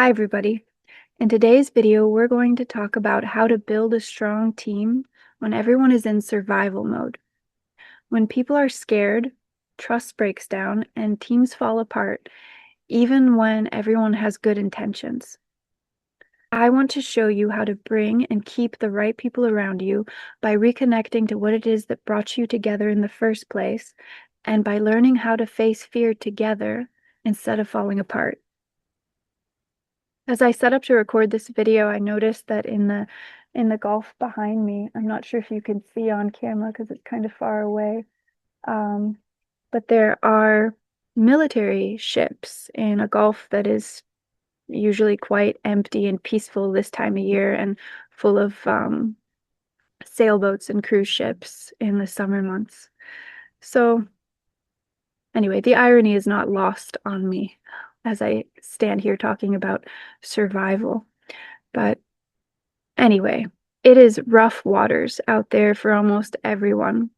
Hi, everybody. In today's video, we're going to talk about how to build a strong team when everyone is in survival mode. When people are scared, trust breaks down, and teams fall apart, even when everyone has good intentions. I want to show you how to bring and keep the right people around you by reconnecting to what it is that brought you together in the first place, and by learning how to face fear together instead of falling apart. As I set up to record this video, I noticed that in the Gulf behind me, I'm not sure if you can see on camera because it's kind of far away, um, but there are military ships in a Gulf that is usually quite empty and peaceful this time of year and full of sailboats and cruise ships in the summer months. So anyway, the irony is not lost on me as I stand here talking about survival. But anyway, it is rough waters out there for almost everyone.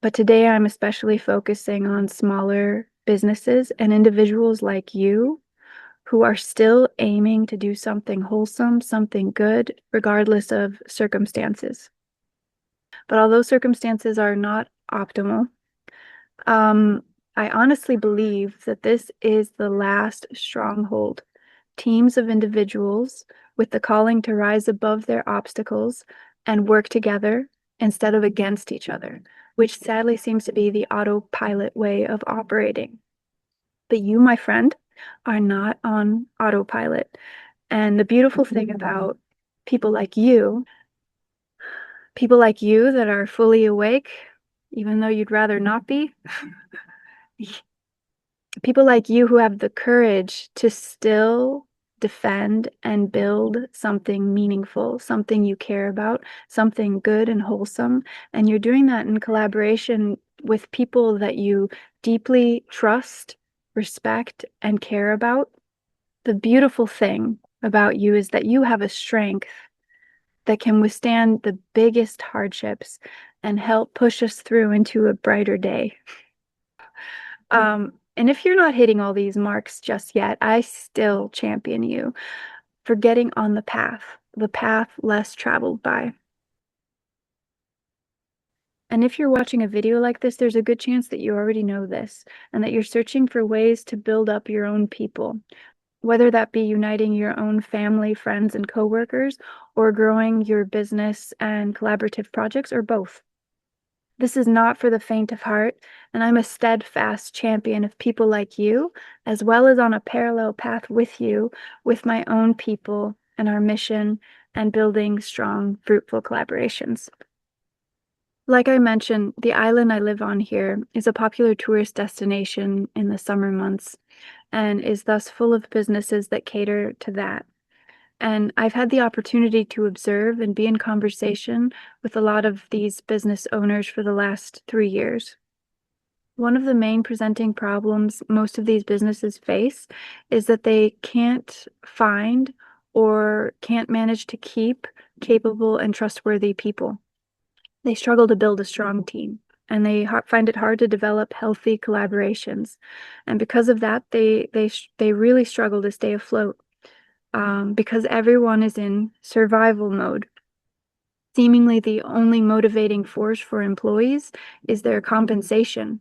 But today I'm especially focusing on smaller businesses and individuals like you who are still aiming to do something wholesome, something good, regardless of circumstances. But although circumstances are not optimal, I honestly believe that this is the last stronghold. Teams of individuals with the calling to rise above their obstacles and work together instead of against each other, which sadly seems to be the autopilot way of operating. But you, my friend, are not on autopilot. And the beautiful thing about people like you that are fully awake, even though you'd rather not be, people like you who have the courage to still defend and build something meaningful, something you care about, something good and wholesome. And you're doing that in collaboration with people that you deeply trust, respect, and care about. The beautiful thing about you is that you have a strength that can withstand the biggest hardships and help push us through into a brighter day. And if you're not hitting all these marks just yet, I still champion you for getting on the path less traveled by. And if you're watching a video like this, there's a good chance that you already know this and that you're searching for ways to build up your own people, whether that be uniting your own family, friends, and coworkers, or growing your business and collaborative projects, or both. This is not for the faint of heart, and I'm a steadfast champion of people like you, as well as on a parallel path with you, with my own people and our mission, and building strong, fruitful collaborations. Like I mentioned, the island I live on here is a popular tourist destination in the summer months and is thus full of businesses that cater to that. And I've had the opportunity to observe and be in conversation with a lot of these business owners for the last 3 years. One of the main presenting problems most of these businesses face is that they can't find or can't manage to keep capable and trustworthy people. They struggle to build a strong team, and they find it hard to develop healthy collaborations. And because of that, they really struggle to stay afloat. Because everyone is in survival mode. Seemingly the only motivating force for employees is their compensation.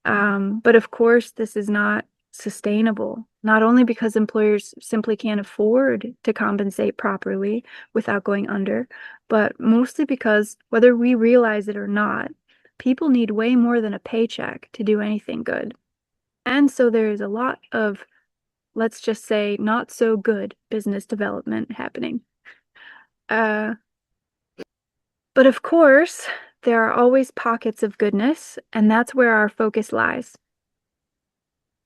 But of course, this is not sustainable, not only because employers simply can't afford to compensate properly without going under, but mostly because whether we realize it or not, people need way more than a paycheck to do anything good. And so there is a lot of, let's just say, not so good business development happening. But of course, there are always pockets of goodness, and that's where our focus lies.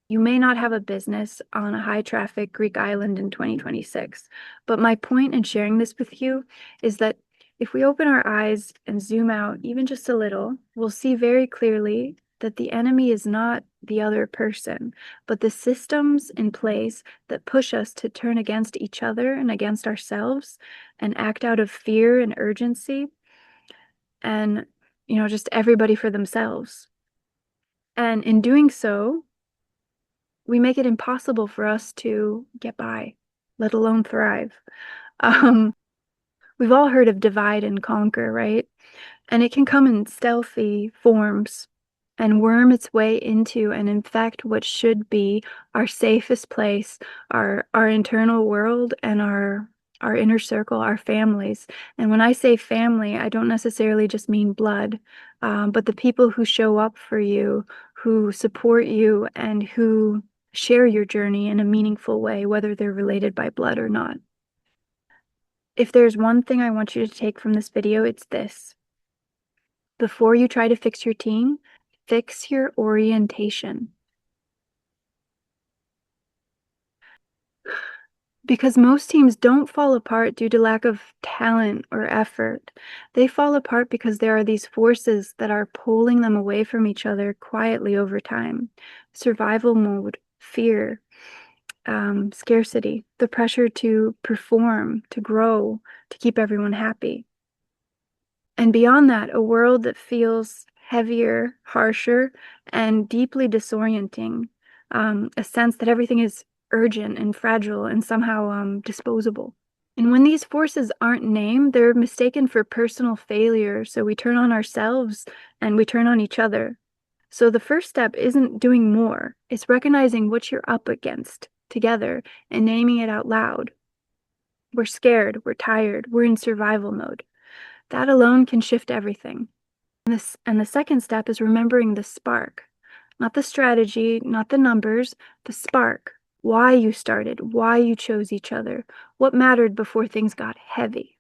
You may not have a business on a high traffic Greek island in 2026, but my point in sharing this with you is that if we open our eyes and zoom out even just a little, we'll see very clearly that the enemy is not the other person, but the systems in place that push us to turn against each other and against ourselves and act out of fear and urgency and, just everybody for themselves. And in doing so, We make it impossible for us to get by, let alone thrive. Um, we've all heard of divide and conquer, right? And it can come in stealthy forms and worm its way into and infect what should be our safest place, our internal world and our inner circle, our families. And when I say family, I don't necessarily just mean blood, but the people who show up for you, who support you, and who share your journey in a meaningful way, whether they're related by blood or not. If there's one thing I want you to take from this video, it's this. Before you try to fix your team, fix your orientation. Because most teams don't fall apart due to lack of talent or effort. They fall apart because there are these forces that are pulling them away from each other quietly over time. Survival mode, fear, scarcity, the pressure to perform, to grow, to keep everyone happy. And beyond that, a world that feels heavier, harsher, and deeply disorienting. A sense that everything is urgent and fragile and somehow disposable. And when these forces aren't named, they're mistaken for personal failure. So we turn on ourselves and we turn on each other. So the first step isn't doing more, it's recognizing what you're up against together and naming it out loud. We're scared, we're tired, we're in survival mode. That alone can shift everything. And the second step is remembering the spark, not the strategy, not the numbers, the spark. Why you started, why you chose each other, what mattered before things got heavy.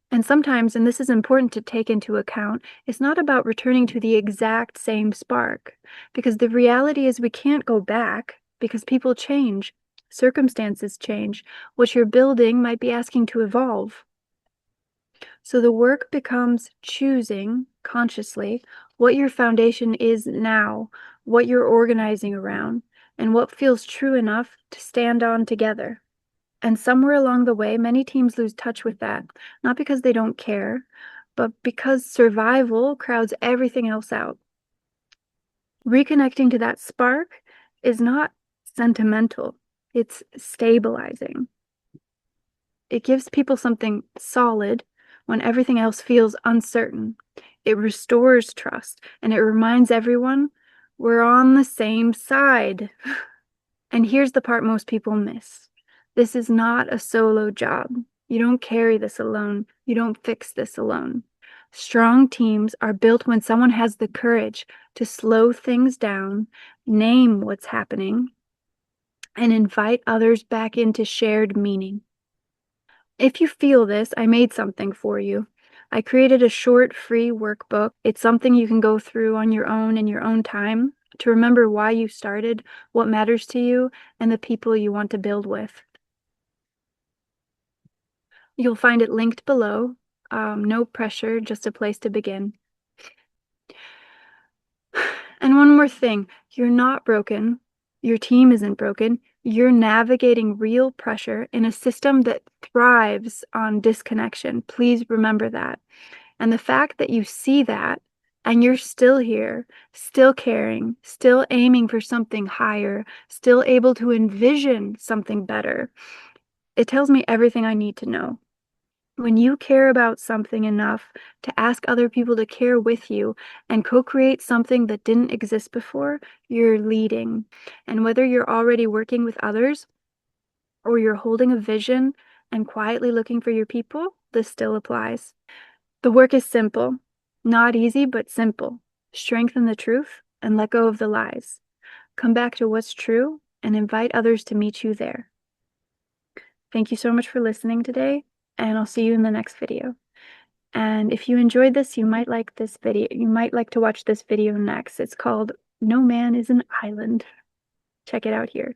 And sometimes, and this is important to take into account, it's not about returning to the exact same spark, because the reality is we can't go back because people change, circumstances change. What you're building might be asking to evolve. So the work becomes choosing consciously what your foundation is now, what you're organizing around, and what feels true enough to stand on together. And somewhere along the way, many teams lose touch with that, not because they don't care, but because survival crowds everything else out. Reconnecting to that spark is not sentimental, it's stabilizing. It gives people something solid when everything else feels uncertain. It restores trust and it reminds everyone we're on the same side. And here's the part most people miss. This is not a solo job. You don't carry this alone. You don't fix this alone. Strong teams are built when someone has the courage to slow things down, name what's happening, and invite others back into shared meaning. If you feel this, I made something for you. I created a short free workbook. It's something you can go through on your own in your own time to remember why you started, what matters to you, and the people you want to build with. You'll find it linked below. No pressure, just a place to begin. And one more thing, you're not broken. Your team isn't broken. You're navigating real pressure in a system that thrives on disconnection. Please remember that. And the fact that you see that and you're still here, still caring, still aiming for something higher, still able to envision something better, it tells me everything I need to know. When you care about something enough to ask other people to care with you and co-create something that didn't exist before, you're leading. And whether you're already working with others or you're holding a vision and quietly looking for your people, this still applies. The work is simple, not easy, but simple. Strengthen the truth and let go of the lies. Come back to what's true and invite others to meet you there. Thank you so much for listening today, and I'll see you in the next video. And if you enjoyed this, you might like this video. You might like to watch this video next. It's called No Man is an Island. Check it out here.